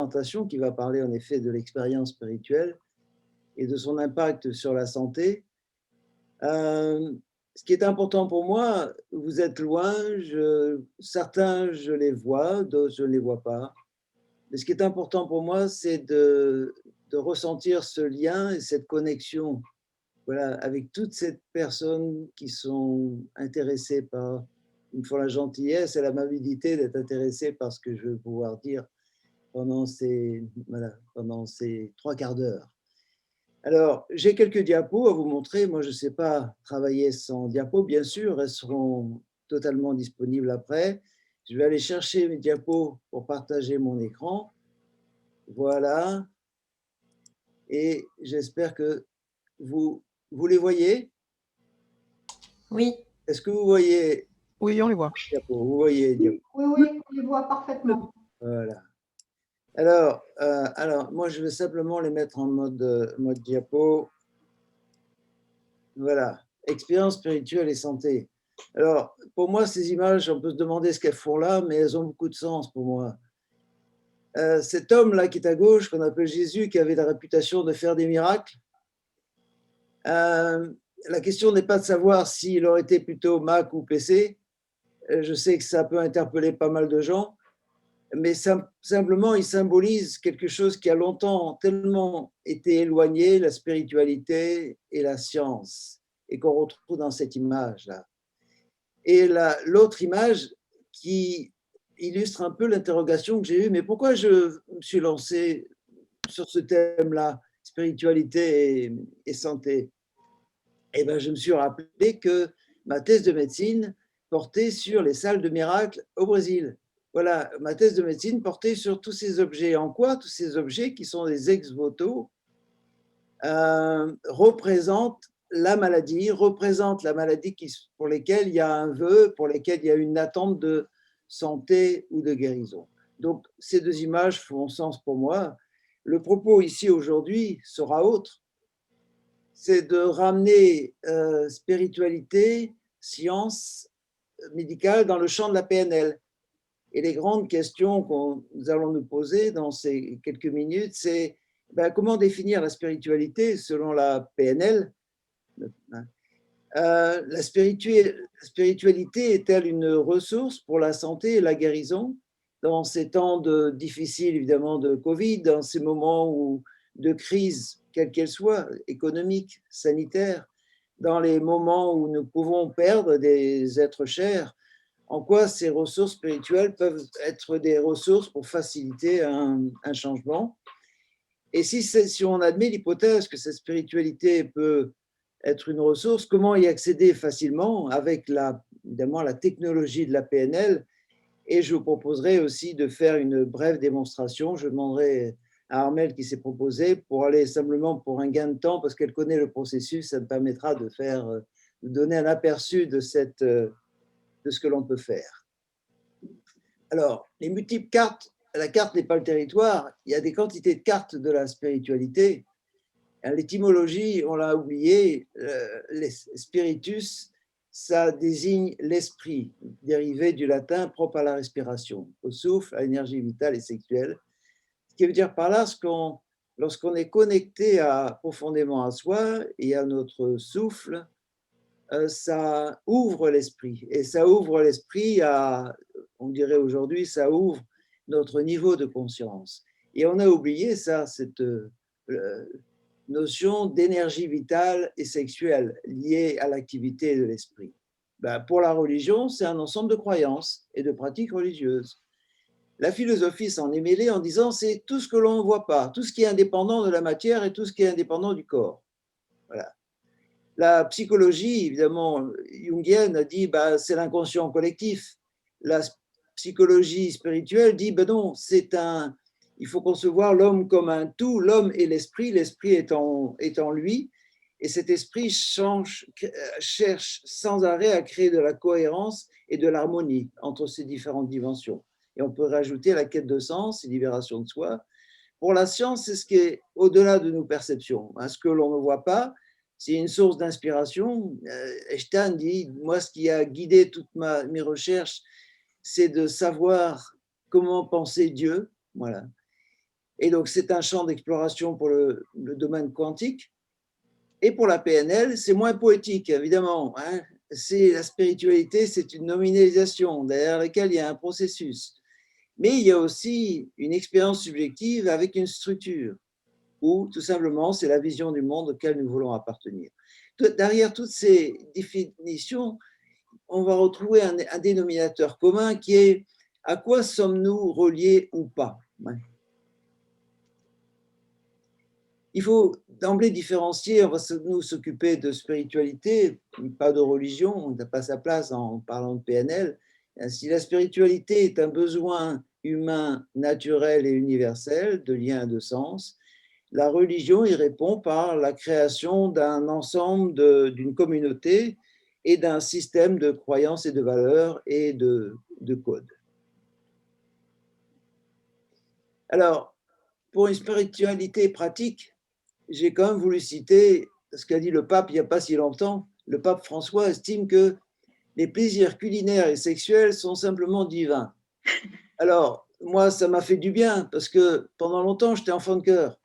présentation qui va parler en effet de l'expérience spirituelle et de son impact sur la santé. Ce qui est important pour moi, vous êtes loin, certains je les vois, d'autres je ne les vois pas. Mais ce qui est important pour moi, c'est de ressentir ce lien et cette connexion, voilà, avec toutes ces personnes qui sont intéressées par, il me faut la gentillesse et l'amabilité d'être intéressées par ce que je veux pouvoir dire voilà, pendant ces 3 quarts d'heure. Alors, j'ai quelques diapos à vous montrer. Moi, je ne sais pas travailler sans diapos, bien sûr, elles seront totalement disponibles après. Je vais aller chercher mes diapos pour partager mon écran. Voilà. Et j'espère que vous les voyez. Oui. Est-ce que vous voyez? Oui, on les voit. Diapos, vous voyez les diapos. Oui, oui, on les voit parfaitement. Voilà. Alors, moi, je vais simplement les mettre en mode diapo. Voilà, expérience spirituelle et santé. Alors, pour moi, ces images, on peut se demander ce qu'elles font là, mais elles ont beaucoup de sens pour moi. Cet homme-là qui est à gauche, qu'on appelle Jésus, qui avait la réputation de faire des miracles, la question n'est pas de savoir s'il aurait été plutôt Mac ou PC. Je sais que ça peut interpeller pas mal de gens, mais simplement, il symbolise quelque chose qui a longtemps tellement été éloigné, la spiritualité et la science, et qu'on retrouve dans cette image-là. Et l'autre image qui illustre un peu l'interrogation que j'ai eue, mais pourquoi je me suis lancé sur ce thème-là, spiritualité et santé? Eh bien, je me suis rappelé que ma thèse de médecine portait sur les salles de miracles au Brésil. Voilà, ma thèse de médecine portait sur tous ces objets. En quoi tous ces objets, qui sont des ex-voto, représentent la maladie pour lesquelles il y a un vœu, pour lesquelles il y a une attente de santé ou de guérison. Donc, ces 2 images font sens pour moi. Le propos ici aujourd'hui sera autre. C'est de ramener spiritualité, science médicale dans le champ de la PNL. Et les grandes questions que nous allons nous poser dans ces quelques minutes, c'est comment définir la spiritualité selon la PNL? La spiritualité est-elle une ressource pour la santé et la guérison dans ces temps difficiles, évidemment, de Covid, dans ces moments de crise, quelle qu'elle soit, économique, sanitaire, dans les moments où nous pouvons perdre des êtres chers? En quoi ces ressources spirituelles peuvent être des ressources pour faciliter un changement? Et si on admet l'hypothèse que cette spiritualité peut être une ressource, comment y accéder facilement avec évidemment la technologie de la PNL? Et je vous proposerai aussi de faire une brève démonstration. Je demanderai à Armelle qui s'est proposée pour aller simplement pour un gain de temps, parce qu'elle connaît le processus, ça me permettra de donner un aperçu de ce que l'on peut faire. Alors, les multiples cartes, la carte n'est pas le territoire, il y a des quantités de cartes de la spiritualité. L'étymologie, on l'a oublié, les spiritus, ça désigne l'esprit, dérivé du latin propre à la respiration, au souffle, à l'énergie vitale et sexuelle. Ce qui veut dire par là, lorsqu'on est connecté profondément à soi et à notre souffle, ça ouvre l'esprit. Et ça ouvre l'esprit on dirait aujourd'hui, ça ouvre notre niveau de conscience. Et on a oublié ça, cette notion d'énergie vitale et sexuelle liée à l'activité de l'esprit. Pour la religion, c'est un ensemble de croyances et de pratiques religieuses. La philosophie s'en est mêlée en disant c'est tout ce que l'on ne voit pas, tout ce qui est indépendant de la matière et tout ce qui est indépendant du corps. Voilà. La psychologie, évidemment, jungienne a dit c'est l'inconscient collectif. La psychologie spirituelle dit non, il faut concevoir l'homme comme un tout, l'homme et l'esprit est en lui, et cet esprit cherche sans arrêt à créer de la cohérence et de l'harmonie entre ces différentes dimensions. Et on peut rajouter la quête de sens et libération de soi. Pour la science, c'est ce qui est au-delà de nos perceptions, ce que l'on ne voit pas. C'est une source d'inspiration. Einstein dit, moi, ce qui a guidé toutes mes recherches, c'est de savoir comment penser Dieu. Voilà. Et donc, c'est un champ d'exploration pour le domaine quantique. Et pour la PNL, c'est moins poétique, évidemment. Hein. La spiritualité, c'est une nominalisation derrière laquelle il y a un processus. Mais il y a aussi une expérience subjective avec une structure, où tout simplement, c'est la vision du monde auquel nous voulons appartenir. Derrière toutes ces définitions, on va retrouver un dénominateur commun qui est à quoi sommes-nous reliés ou pas. Il faut d'emblée différencier, on va nous s'occuper de spiritualité, pas de religion, on n'a pas sa place en parlant de PNL. Si la spiritualité est un besoin humain, naturel et universel de lien et de sens, la religion y répond par la création d'un ensemble d'une communauté et d'un système de croyances et de valeurs et de codes. Alors, pour une spiritualité pratique, j'ai quand même voulu citer ce qu'a dit le pape il n'y a pas si longtemps. Le pape François estime que les plaisirs culinaires et sexuels sont simplement divins. Alors, moi, ça m'a fait du bien parce que pendant longtemps, j'étais enfant de cœur.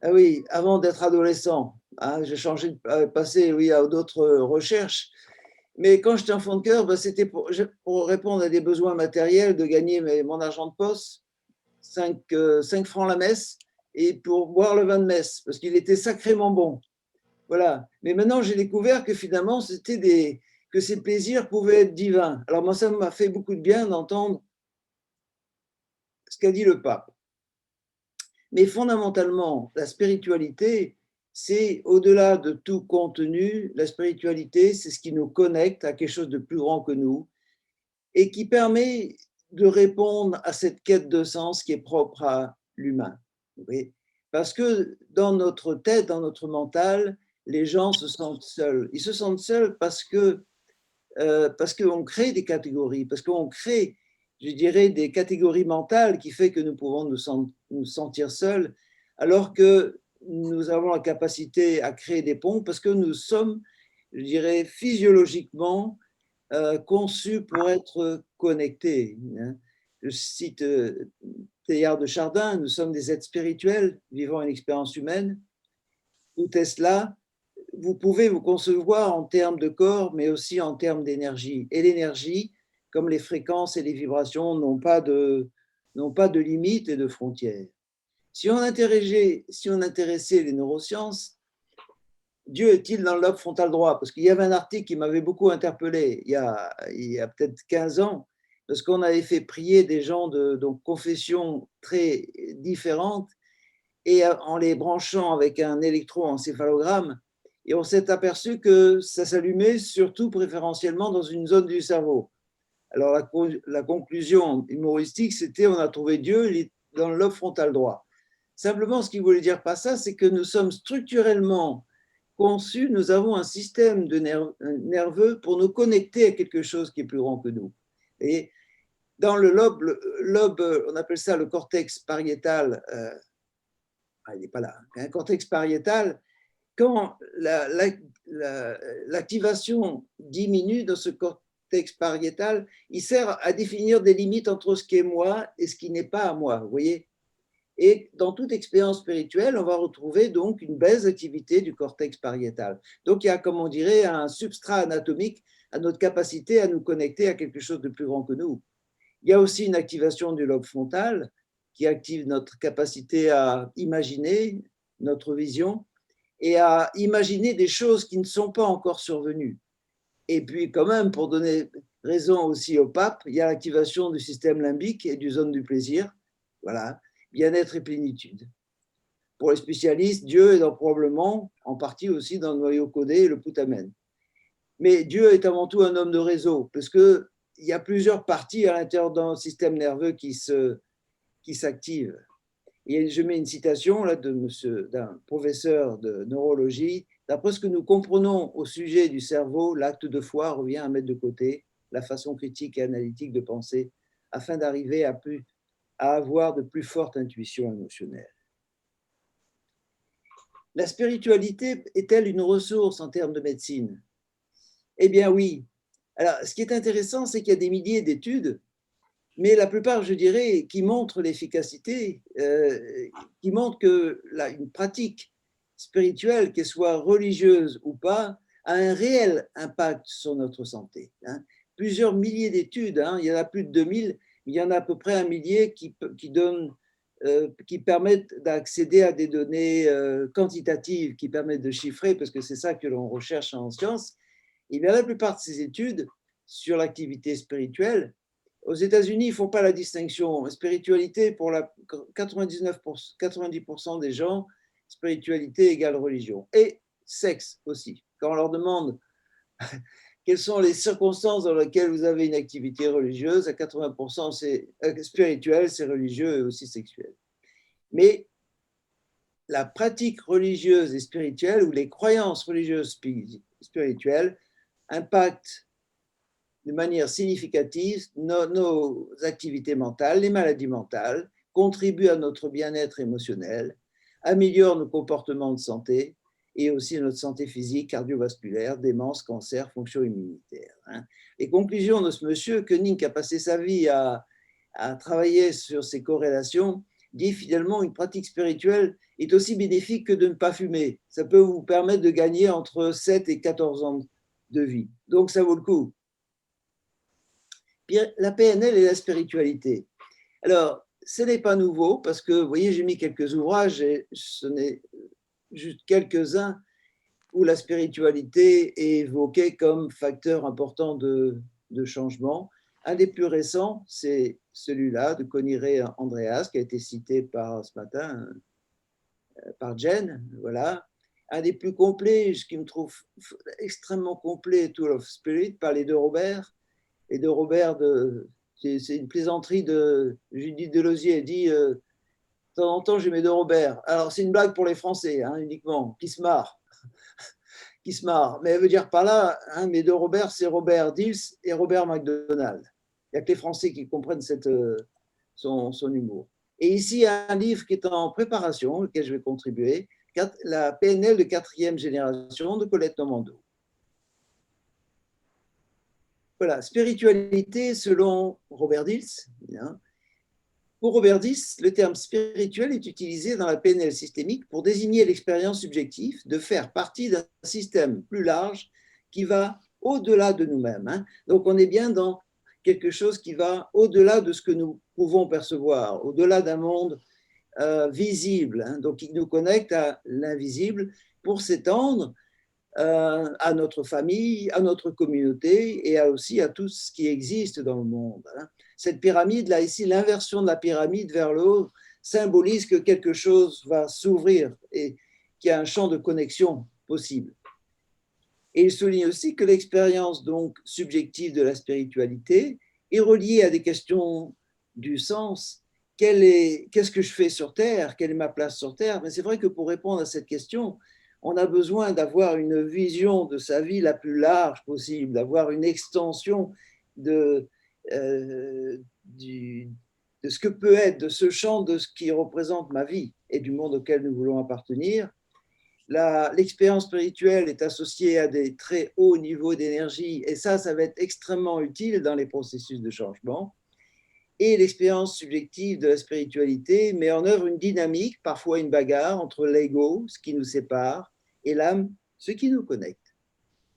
Ah oui, avant d'être adolescent, hein, j'ai changé de passé oui, à d'autres recherches. Mais quand j'étais enfant de cœur, ben, c'était pour répondre à des besoins matériels, de gagner mon argent de poste, 5 francs la messe, et pour boire le vin de messe, parce qu'il était sacrément bon. Voilà. Mais maintenant, j'ai découvert que finalement, que ces plaisirs pouvaient être divins. Alors moi, ça m'a fait beaucoup de bien d'entendre ce qu'a dit le pape. Mais fondamentalement, la spiritualité, c'est au-delà de tout contenu, la spiritualité, c'est ce qui nous connecte à quelque chose de plus grand que nous et qui permet de répondre à cette quête de sens qui est propre à l'humain. Parce que dans notre tête, dans notre mental, les gens se sentent seuls. Ils se sentent seuls parce qu'on crée des catégories, parce qu'on crée, je dirais, des catégories mentales qui fait que nous pouvons nous sentir seuls, alors que nous avons la capacité à créer des ponts parce que nous sommes, je dirais, physiologiquement conçus pour être connectés. Hein. Je cite Teilhard de Chardin, nous sommes des êtres spirituels vivant une expérience humaine, ou Tesla, vous pouvez vous concevoir en termes de corps, mais aussi en termes d'énergie. Et l'énergie, comme les fréquences et les vibrations, n'ont pas de limites et de frontières. Si on intéressait les neurosciences, Dieu est-il dans le lobe frontal droit? Parce qu'il y avait un article qui m'avait beaucoup interpellé il y a peut-être 15 ans, parce qu'on avait fait prier des gens de confessions très différentes, et en les branchant avec un électroencéphalogramme, et on s'est aperçu que ça s'allumait surtout préférentiellement dans une zone du cerveau. Alors la conclusion humoristique, c'était on a trouvé Dieu dans le lobe frontal droit. Simplement, ce qu'il voulait dire par ça, c'est que nous sommes structurellement conçus, nous avons un système nerveux pour nous connecter à quelque chose qui est plus grand que nous. Et dans le lobe, on appelle ça le cortex pariétal, il n'est pas là, un cortex pariétal, quand l'activation diminue dans ce cortex pariétal, il sert à définir des limites entre ce qui est moi et ce qui n'est pas à moi, vous voyez. Et dans toute expérience spirituelle, on va retrouver donc une baisse d'activité du cortex pariétal. Donc il y a, comme on dirait, un substrat anatomique à notre capacité à nous connecter à quelque chose de plus grand que nous. Il y a aussi une activation du lobe frontal qui active notre capacité à imaginer, notre vision, et à imaginer des choses qui ne sont pas encore survenues. Et puis quand même, pour donner raison aussi au pape, il y a l'activation du système limbique et du zone du plaisir. Voilà, bien-être et plénitude. Pour les spécialistes, Dieu est probablement en partie aussi dans le noyau codé et le putamen. Mais Dieu est avant tout un homme de réseau, parce qu'il y a plusieurs parties à l'intérieur d'un système nerveux qui s'activent. Et je mets une citation là d'un professeur de neurologie. D'après ce que nous comprenons au sujet du cerveau, l'acte de foi revient à mettre de côté la façon critique et analytique de penser afin d'arriver à avoir de plus fortes intuitions émotionnelles. La spiritualité est-elle une ressource en termes de médecine? Eh bien oui. Alors, ce qui est intéressant, c'est qu'il y a des milliers d'études mais la plupart, je dirais, qui montrent l'efficacité, qui montrent que une pratique spirituelle, qu'elle soit religieuse ou pas, a un réel impact sur notre santé. Plusieurs milliers d'études, il y en a plus de 2000, il y en a à peu près un millier qui permettent d'accéder à des données quantitatives, qui permettent de chiffrer, parce que c'est ça que l'on recherche en sciences. Et bien la plupart de ces études sur l'activité spirituelle, aux États-Unis, ils ne font pas la distinction. Spiritualité, pour 90% des gens, spiritualité égale religion. Et sexe aussi. Quand on leur demande quelles sont les circonstances dans lesquelles vous avez une activité religieuse, à 80% c'est spirituel, c'est religieux et aussi sexuel. Mais la pratique religieuse et spirituelle, ou les croyances religieuses spirituelles, impactent de manière significative nos activités mentales, les maladies mentales, contribuent à notre bien-être émotionnel, améliorent nos comportements de santé et aussi notre santé physique, cardiovasculaire, démence, cancer, fonction immunitaire. Les conclusions de ce monsieur, Koenig, qui a passé sa vie à travailler sur ces corrélations, dit finalement une pratique spirituelle est aussi bénéfique que de ne pas fumer. Ça peut vous permettre de gagner entre 7 et 14 ans de vie. Donc ça vaut le coup. La PNL et la spiritualité. Alors, ce n'est pas nouveau parce que, vous voyez, j'ai mis quelques ouvrages et ce n'est juste quelques-uns où la spiritualité est évoquée comme facteur important de changement. Un des plus récents, c'est celui-là de Coniré Andreas, qui a été cité ce matin par Jen. Voilà. Un des plus complets, ce qui me trouve extrêmement complet, Tool of Spirit, par les deux Robert. Et de Robert, c'est une plaisanterie de Judith Delosier, elle dit de temps en temps j'ai mes deux Robert. Alors c'est une blague pour les Français uniquement, qui se marrent. Qui se marrent. Mais elle veut dire par là, mes deux Robert, c'est Robert Dills et Robert McDonald. Il n'y a que les Français qui comprennent son humour. Et ici, il y a un livre qui est en préparation, auquel je vais contribuer, la PNL de 4e génération de Colette Normando. Voilà, spiritualité selon Robert Dills. Pour Robert Dills, le terme spirituel est utilisé dans la PNL systémique pour désigner l'expérience subjective de faire partie d'un système plus large qui va au-delà de nous-mêmes. Donc on est bien dans quelque chose qui va au-delà de ce que nous pouvons percevoir, au-delà d'un monde visible, donc qui nous connecte à l'invisible pour s'étendre à notre famille, à notre communauté et aussi à tout ce qui existe dans le monde. Cette pyramide, là, ici, l'inversion de la pyramide vers le haut symbolise que quelque chose va s'ouvrir et qu'il y a un champ de connexion possible. Et il souligne aussi que l'expérience donc subjective de la spiritualité est reliée à des questions du sens. Qu'est-ce que je fais sur Terre? Quelle est ma place sur Terre? Mais c'est vrai que pour répondre à cette question, on a besoin d'avoir une vision de sa vie la plus large possible, d'avoir une extension de ce que peut être, de ce champ de ce qui représente ma vie et du monde auquel nous voulons appartenir. L'expérience spirituelle est associée à des très hauts niveaux d'énergie et ça va être extrêmement utile dans les processus de changement. Et l'expérience subjective de la spiritualité met en œuvre une dynamique, parfois une bagarre entre l'ego, ce qui nous sépare, et l'âme, ce qui nous connecte.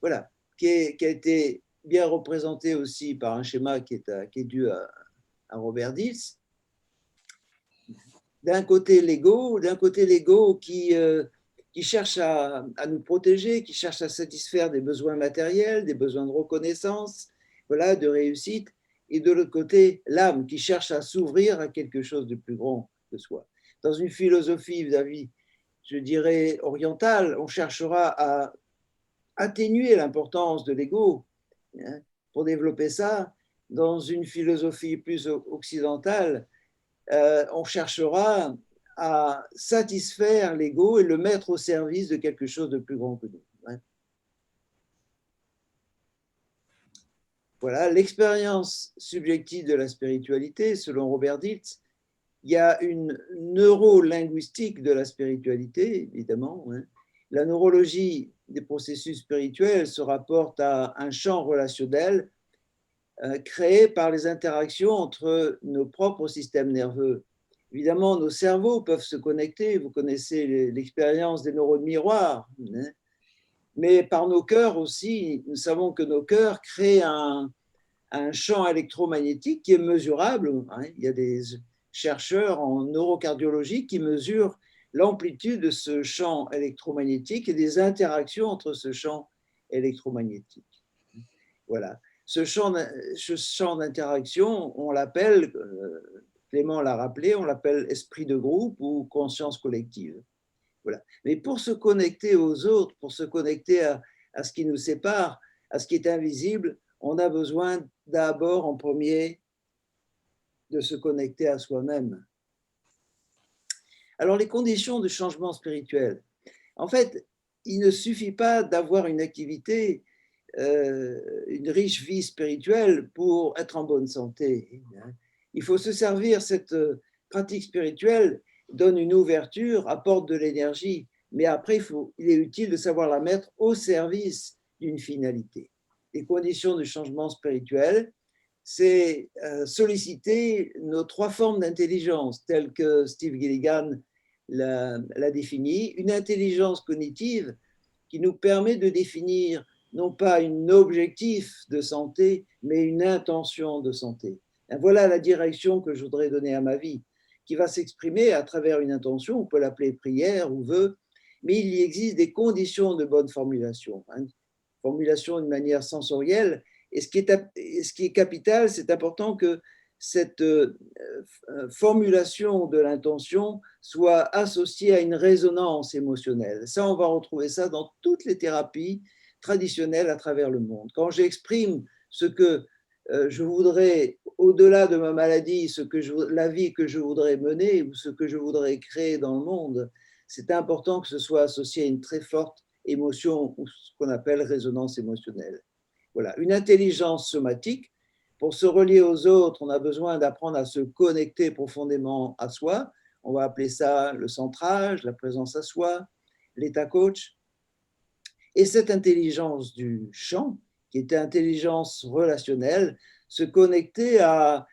Voilà, qui a été bien représenté aussi par un schéma qui est dû à Robert Dills. D'un côté l'ego qui cherche à nous protéger, qui cherche à satisfaire des besoins matériels, des besoins de reconnaissance, voilà, de réussite. Et de l'autre côté, l'âme qui cherche à s'ouvrir à quelque chose de plus grand que soi. Dans une philosophie, je dirais, orientale, on cherchera à atténuer l'importance de l'ego pour développer ça. Dans une philosophie plus occidentale, on cherchera à satisfaire l'ego et le mettre au service de quelque chose de plus grand que nous. Voilà, l'expérience subjective de la spiritualité, selon Robert Dilts, il y a une neurolinguistique de la spiritualité, évidemment. La neurologie des processus spirituels se rapporte à un champ relationnel créés par les interactions entre nos propres systèmes nerveux. Évidemment, nos cerveaux peuvent se connecter, vous connaissez l'expérience des neurones miroirs, hein, mais par nos cœurs aussi, nous savons que nos cœurs créent un champ électromagnétique qui est mesurable. Hein. Il y a des chercheurs en neurocardiologie qui mesurent l'amplitude de ce champ électromagnétique et des interactions entre ce champ électromagnétique. Voilà. Ce champ d'interaction, on l'appelle, Clément l'a rappelé, on l'appelle esprit de groupe ou conscience collective. Voilà. Mais pour se connecter aux autres, pour se connecter à ce qui nous sépare, à ce qui est invisible, on a besoin d'abord, en premier, de se connecter à soi-même. Alors, les conditions de changement spirituel. En fait, il ne suffit pas d'avoir une activité, une riche vie spirituelle pour être en bonne santé. Il faut se servir, cette pratique spirituelle donne une ouverture, apporte de l'énergie, mais après, il est utile de savoir la mettre au service d'une finalité. Les conditions de changement spirituel, c'est solliciter nos trois formes d'intelligence, telles que Steve Gilligan l'a défini, une intelligence cognitive qui nous permet de définir non pas un objectif de santé, mais une intention de santé. Et voilà la direction que je voudrais donner à ma vie, qui va s'exprimer à travers une intention, on peut l'appeler prière ou vœu, mais il y existe des conditions de bonne formulation. Hein. Formulation d'une manière sensorielle. Et ce qui est capital, c'est important que cette formulation de l'intention soit associée à une résonance émotionnelle. Ça, on va retrouver ça dans toutes les thérapies traditionnelles à travers le monde. Quand j'exprime ce que je voudrais, au-delà de ma maladie, la vie que je voudrais mener ou ce que je voudrais créer dans le monde, c'est important que ce soit associé à une très forte émotion ou ce qu'on appelle résonance émotionnelle. Voilà, une intelligence somatique. Pour se relier aux autres, on a besoin d'apprendre à se connecter profondément à soi. On va appeler ça le centrage, la présence à soi, l'état coach. Et cette intelligence du champ, qui est intelligence relationnelle, se connecter à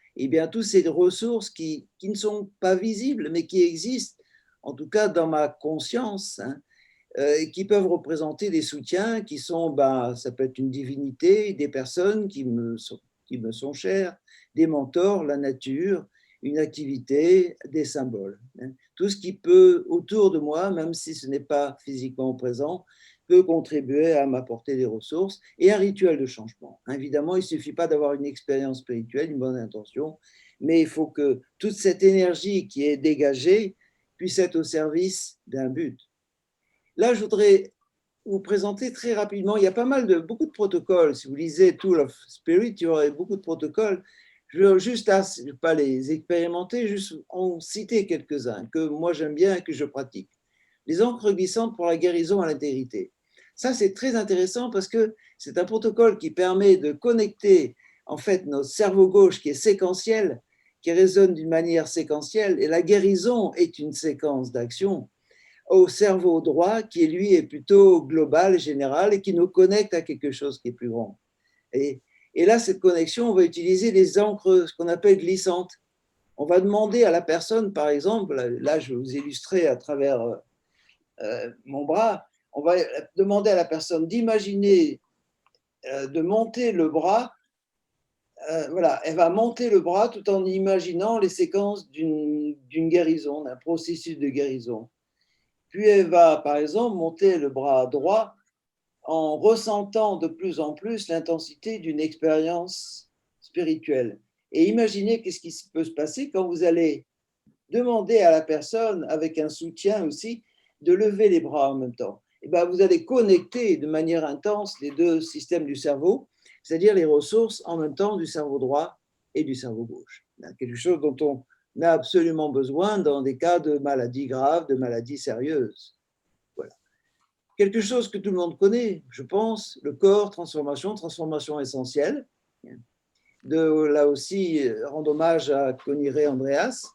toutes ces ressources qui ne sont pas visibles, mais qui existent, en tout cas dans ma conscience, hein, qui peuvent représenter des soutiens qui sont, ça peut être une divinité, des personnes qui me sont chères, des mentors, la nature, une activité, des symboles. Hein. Tout ce qui peut, autour de moi, même si ce n'est pas physiquement présent, peut contribuer à m'apporter des ressources et un rituel de changement. Évidemment, il ne suffit pas d'avoir une expérience spirituelle, une bonne intention, mais il faut que toute cette énergie qui est dégagée puisse être au service d'un but. Là, je voudrais vous présenter très rapidement, il y a beaucoup de protocoles. Si vous lisez Tool of Spirit, il y aurait beaucoup de protocoles. Je veux juste, pas les expérimenter, juste en citer quelques-uns que moi j'aime bien et que je pratique. Les encres glissantes pour la guérison à l'intégrité. Ça, c'est très intéressant parce que c'est un protocole qui permet de connecter en fait notre cerveau gauche qui est séquentiel, qui résonne d'une manière séquentielle, et la guérison est une séquence d'action, au cerveau droit qui, lui, est plutôt global et général et qui nous connecte à quelque chose qui est plus grand. Et là, cette connexion, on va utiliser les encres, ce qu'on appelle glissantes. On va demander à la personne, par exemple, là, je vais vous illustrer à travers mon bras, on va demander à la personne d'imaginer, de monter le bras. Voilà, elle va monter le bras tout en imaginant les séquences d'une guérison, d'un processus de guérison. Puis elle va, par exemple, monter le bras droit en ressentant de plus en plus l'intensité d'une expérience spirituelle. Et imaginez qu'est-ce qui peut se passer quand vous allez demander à la personne, avec un soutien aussi, de lever les bras en même temps. Et vous allez connecter de manière intense les deux systèmes du cerveau, c'est-à-dire les ressources en même temps du cerveau droit et du cerveau gauche. Quelque chose dont on a absolument besoin dans des cas de maladies graves, de maladies sérieuses. Voilà. Quelque chose que tout le monde connaît, je pense, le corps, transformation essentielle. Là aussi, rendre hommage à Conny Ray Andreas.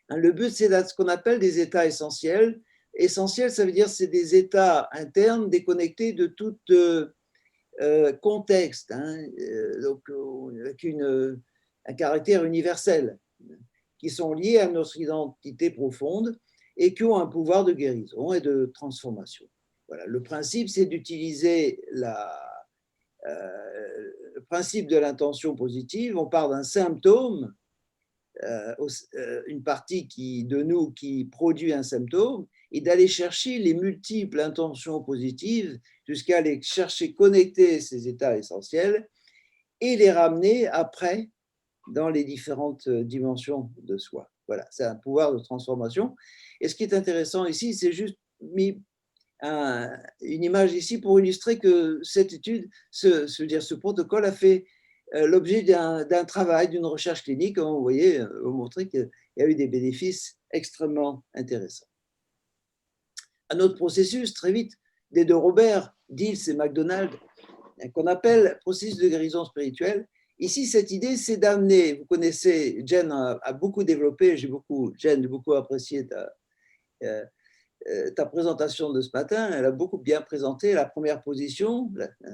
Le but, c'est ce qu'on appelle des états essentiels. Essentiels, ça veut dire c'est des états internes déconnectés de toute contexte, hein, donc avec un caractère universel, qui sont liés à notre identité profonde et qui ont un pouvoir de guérison et de transformation. Voilà. Le principe, c'est d'utiliser le principe de l'intention positive. On part d'un symptôme, une partie de nous qui produit un symptôme, et d'aller chercher les multiples intentions positives jusqu'à aller chercher, connecter ces états essentiels et les ramener après dans les différentes dimensions de soi. Voilà, c'est un pouvoir de transformation. Et ce qui est intéressant ici, c'est juste mis une image ici pour illustrer que cette étude, ce protocole a fait l'objet d'un travail, d'une recherche clinique. Vous voyez, vous montrer qu'il y a eu des bénéfices extrêmement intéressants. Un autre processus, très vite, des deux Robert, Diels et MacDonald, qu'on appelle processus de guérison spirituelle. Ici, cette idée, c'est d'amener, vous connaissez, Jen a beaucoup développé, Jen, j'ai beaucoup apprécié ta présentation de ce matin. Elle a beaucoup bien présenté la première position,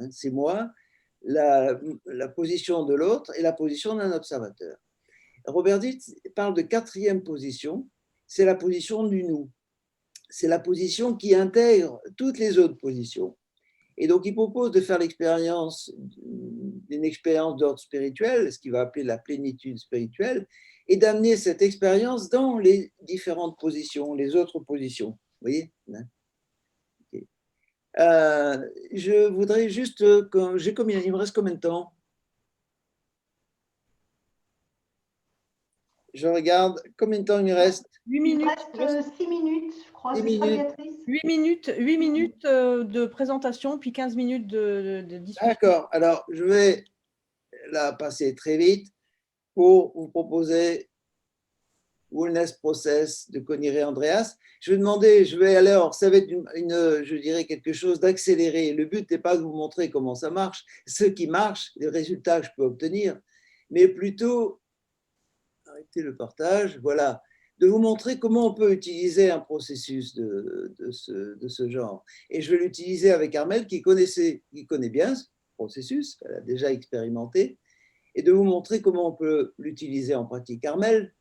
c'est moi, la position de l'autre et la position d'un observateur. Robert Dietz parle de quatrième position, c'est la position du nous. C'est la position qui intègre toutes les autres positions. Et donc, il propose de faire l'expérience d'une expérience d'ordre spirituel, ce qu'il va appeler la plénitude spirituelle, et d'amener cette expérience dans les différentes positions, les autres positions. Vous voyez? Okay. Je voudrais juste, il me reste combien de temps? Je regarde, combien de temps il me reste? 8 minutes. Il reste 6 minutes, je crois, c'est ça, Béatrice? 8 minutes de présentation, puis 15 minutes de discussion. D'accord, alors je vais la passer très vite pour vous proposer Wellness Process de Coniré Andreas. Je vais alors, ça va être je dirais quelque chose d'accéléré. Le but n'est pas de vous montrer comment ça marche, ce qui marche, les résultats que je peux obtenir, mais plutôt, arrêtez le partage, voilà, de vous montrer comment on peut utiliser un processus de ce genre. Et je vais l'utiliser avec Armelle qui connaît bien ce processus, elle a déjà expérimenté, et de vous montrer comment on peut l'utiliser en pratique. Armelle,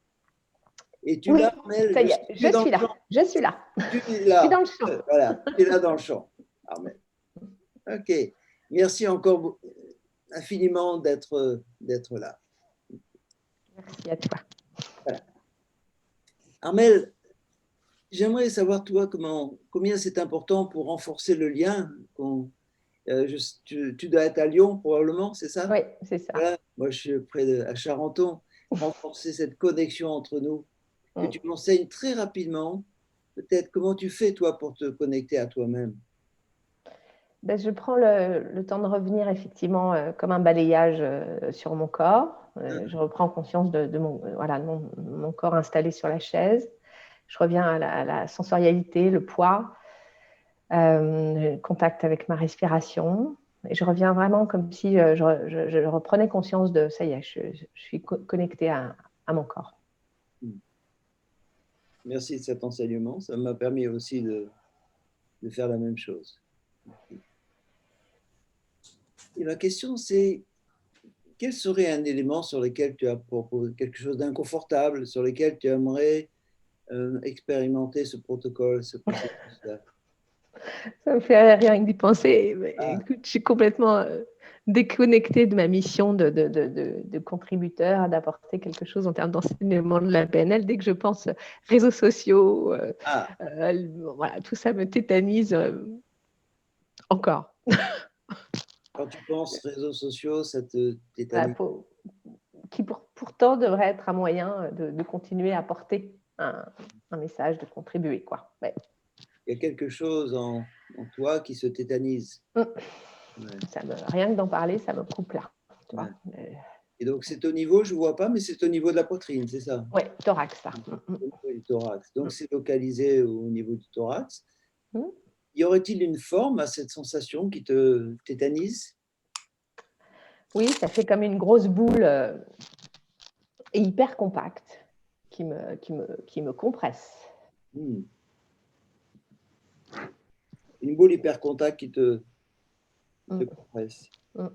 et tu oui, Armelle, ça y est, je suis là. Je suis là. Tu es Je là. suis dans le champ. Voilà, tu es là dans le champ, Armelle. Ok, merci encore infiniment d'être là. Merci à toi. Voilà. Armelle, j'aimerais savoir, toi, combien c'est important pour renforcer le lien. Tu dois être à Lyon, probablement, c'est ça? Oui, c'est ça. Voilà. Moi, je suis à Charenton. Renforcer cette connexion entre nous. Que tu m'enseignes très rapidement, peut-être, comment tu fais, toi, pour te connecter à toi-même. Ben, je prends le temps de revenir, effectivement, comme un balayage sur mon corps. Je reprends conscience de mon corps installé sur la chaise. Je reviens à la sensorialité, le poids, contact avec ma respiration. Et je reviens vraiment comme si je reprenais conscience de ça y est, je suis connectée à mon corps. Merci de cet enseignement. Ça m'a permis aussi de faire la même chose. Et ma question, c'est quel serait un élément sur lequel tu as proposé quelque chose d'inconfortable, sur lequel tu aimerais expérimenter ce protocole, ce processus-là? Ça me fait rien que d'y penser. Écoute, je suis complètement déconnectée de ma mission de contributeur, d'apporter quelque chose en termes d'enseignement de la PNL. Dès que je pense réseaux sociaux, voilà, tout ça me tétanise encore. Quand tu penses réseaux sociaux, ça te tétanise? Qui pourtant devrait être un moyen de continuer à porter un message, de contribuer, quoi. Ouais. Il y a quelque chose en toi qui se tétanise. Ouais. Rien que d'en parler, ça me coupe là. Tu vois. Et donc, c'est au niveau, je ne vois pas, mais c'est au niveau de la poitrine, c'est ça? Oui, thorax, ça. Au niveau du thorax. Donc, c'est localisé au niveau du thorax. Y aurait-il une forme à cette sensation qui te tétanise? Oui, ça fait comme une grosse boule et hyper compacte qui me compresse. Une boule hyper contact qui te te compresse. Mm.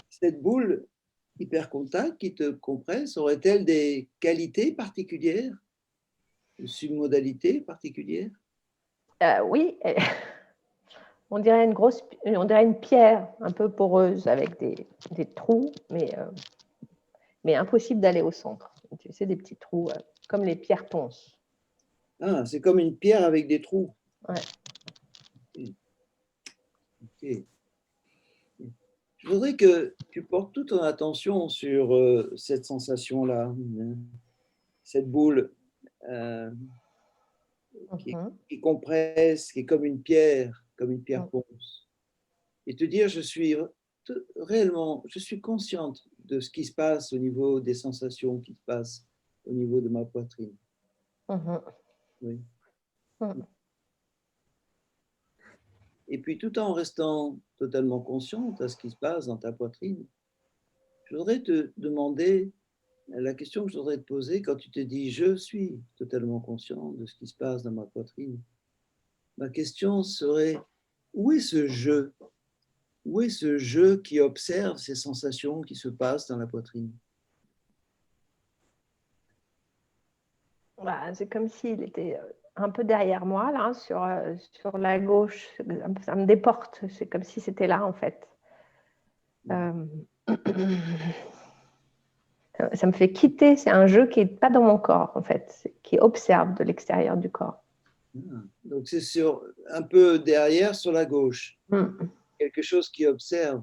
Cette boule hypercontact qui te compresse, aurait-elle des qualités particulières, une submodalité particulière? Oui, on dirait on dirait une pierre un peu poreuse avec des trous, mais impossible d'aller au centre. Tu sais, des petits trous comme les pierres ponces. Ah, c'est comme une pierre avec des trous. Ouais. Ok. Je voudrais que tu portes toute ton attention sur cette sensation-là, cette boule qui compresse, qui est comme une pierre ponce. Et te dire, je suis réellement, je suis consciente de ce qui se passe au niveau des sensations qui se passent au niveau de ma poitrine. Oui. Et puis tout en restant totalement consciente à ce qui se passe dans ta poitrine, je voudrais te demander la question que je voudrais te poser quand tu te dis je suis totalement conscient de ce qui se passe dans ma poitrine. Ma question serait où est ce je? Où est ce je qui observe ces sensations qui se passent dans la poitrine? Bah, c'est comme s'il était un peu derrière moi, là, sur la gauche. Ça me déporte. C'est comme si c'était là, en fait. Ça me fait quitter. C'est un jeu qui n'est pas dans mon corps, en fait, qui observe de l'extérieur du corps. Donc c'est un peu derrière, sur la gauche. Quelque chose qui observe.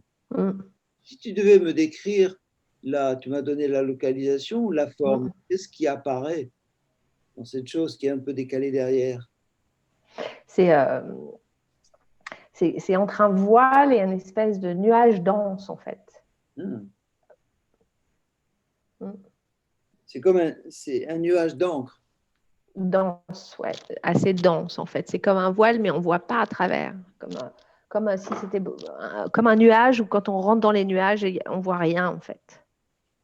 Si tu devais me décrire, là, tu m'as donné la localisation ou la forme, qu'est-ce qui apparaît dans cette chose qui est un peu décalée derrière? C'est entre un voile et une espèce de nuage dense, en fait. C'est comme un nuage d'encre. Dense, ouais, assez dense, en fait. C'est comme un voile, mais on ne voit pas à travers. Comme si c'était comme un nuage où quand on rentre dans les nuages, on ne voit rien, en fait.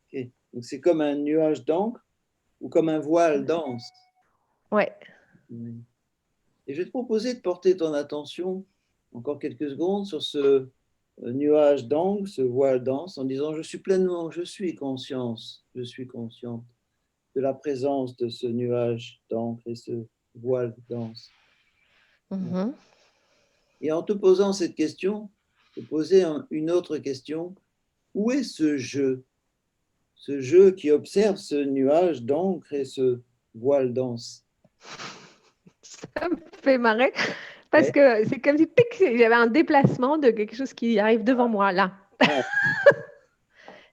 Okay. Donc c'est comme un nuage d'encre ou comme un voile dense. Ouais. Et je vais te proposer de porter ton attention encore quelques secondes sur ce nuage d'encre, ce voile dense, en disant je suis consciente de la présence de ce nuage d'encre et ce voile dense. Et en te posant cette question, te poser une autre question, où est ce je qui observe ce nuage d'encre et ce voile dense? Ça me fait marrer parce que c'est comme si j'avais un déplacement de quelque chose qui arrive devant moi, là.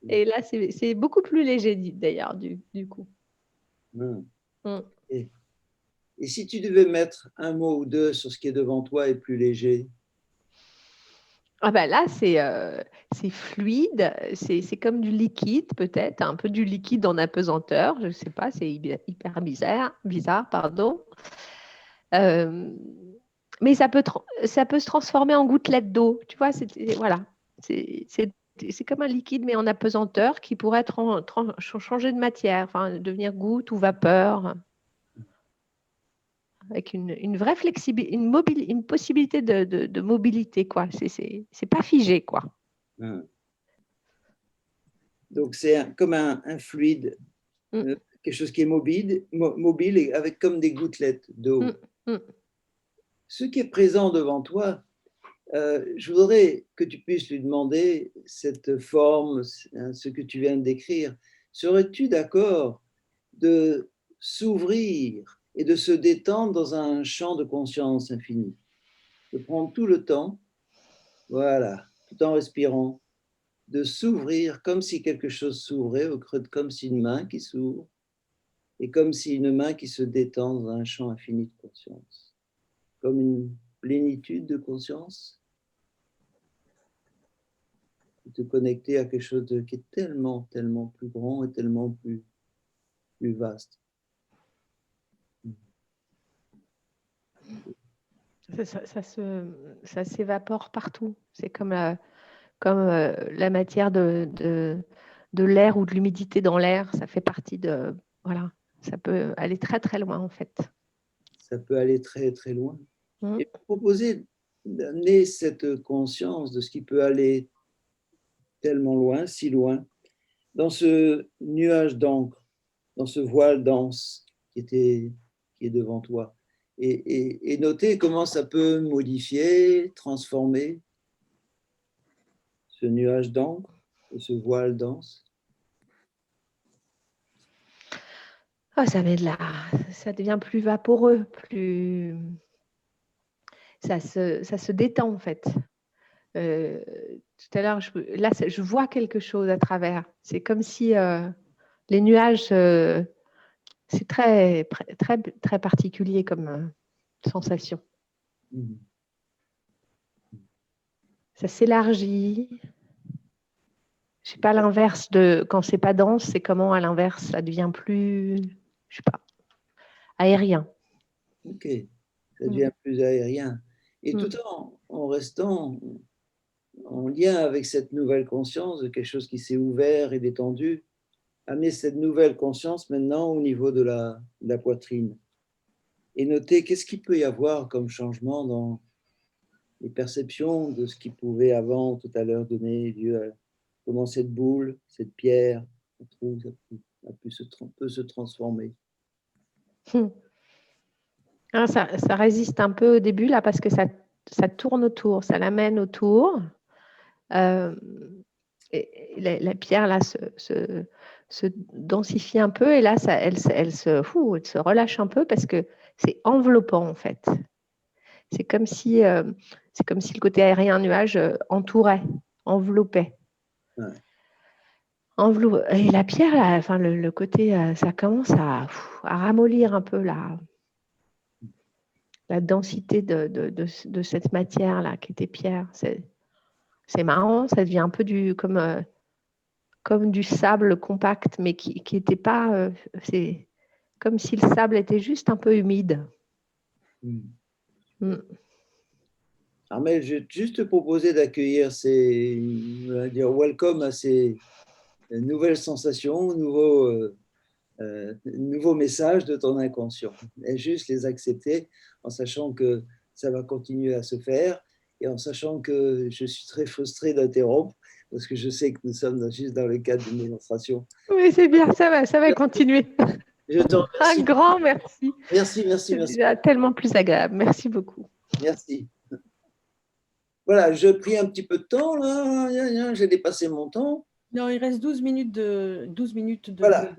Et là, c'est beaucoup plus léger, d'ailleurs, du coup. Et si tu devais mettre un mot ou deux sur ce qui est devant toi et plus léger? Ah ben là, c'est fluide, c'est comme du liquide peut-être, un peu du liquide en apesanteur, je ne sais pas, c'est hyper bizarre, pardon. Mais ça peut se transformer en gouttelettes d'eau, tu vois, voilà. C'est comme un liquide mais en apesanteur qui pourrait changer de matière, enfin devenir goutte ou vapeur, avec une vraie flexibilité, une possibilité de mobilité, quoi. C'est pas figé, quoi. Donc c'est comme un fluide, quelque chose qui est mobile et avec comme des gouttelettes d'eau. Ce qui est présent devant toi, je voudrais que tu puisses lui demander cette forme, ce que tu viens de décrire. Serais-tu d'accord de s'ouvrir et de se détendre dans un champ de conscience infini? De prendre tout le temps, voilà, tout en respirant, de s'ouvrir comme si quelque chose s'ouvrait, comme si une main qui s'ouvre, et comme si une main qui se détend dans un champ infini de conscience, comme une plénitude de conscience, de te connecter à quelque chose qui est tellement, tellement plus grand et tellement plus vaste. Ça s'évapore partout. C'est comme la matière de l'air ou de l'humidité dans l'air. Ça fait partie de... Voilà, ça peut aller très, très loin, en fait. Ça peut aller très, très loin. Et proposer d'amener cette conscience de ce qui peut aller tellement loin, si loin, dans ce nuage d'encre, dans ce voile dense qui est devant toi, et noter comment ça peut modifier, transformer ce nuage d'encre, ce voile dense. Ah, ça devient plus vaporeux, ça se détend en fait. Tout à l'heure, je vois quelque chose à travers. C'est comme si les nuages, c'est très, très, très particulier comme sensation. Mhm. Ça s'élargit. Je sais pas l'inverse de quand c'est pas dense, c'est comment à l'inverse ça devient plus, je sais pas, aérien. Ok, ça devient plus aérien. Et tout en restant en lien avec cette nouvelle conscience de quelque chose qui s'est ouvert et détendu, amener cette nouvelle conscience maintenant au niveau de la poitrine. Et noter qu'est-ce qu'il peut y avoir comme changement dans les perceptions de ce qui pouvait avant, tout à l'heure, donner lieu à comment cette boule, cette pierre, peut se transformer. Alors, ça résiste un peu au début là parce que ça tourne autour, ça l'amène autour. Et la pierre là se densifie un peu et là elle se relâche un peu parce que c'est enveloppant en fait. C'est comme si le côté aérien nuage entourait, enveloppait. Ouais. Et la pierre, là, enfin, le côté, ça commence à ramollir un peu la densité de cette matière-là qui était pierre. C'est marrant, ça devient un peu comme du sable compact, mais qui n'était pas... c'est comme si le sable était juste un peu humide. Armelle, je vais juste te proposer d'accueillir welcome à ces nouvelles sensations, nouveaux messages de ton inconscient. Et juste les accepter en sachant que ça va continuer à se faire et en sachant que je suis très frustré d'interrompre parce que je sais que nous sommes juste dans le cadre d'une démonstration. Oui, c'est bien, ça va continuer. Je te remercie. Un grand merci. Merci. C'est déjà tellement plus agréable. Merci beaucoup. Merci. Voilà, je pris un petit peu de temps, là, j'ai dépassé mon temps. Non, il reste 12 minutes de... Voilà.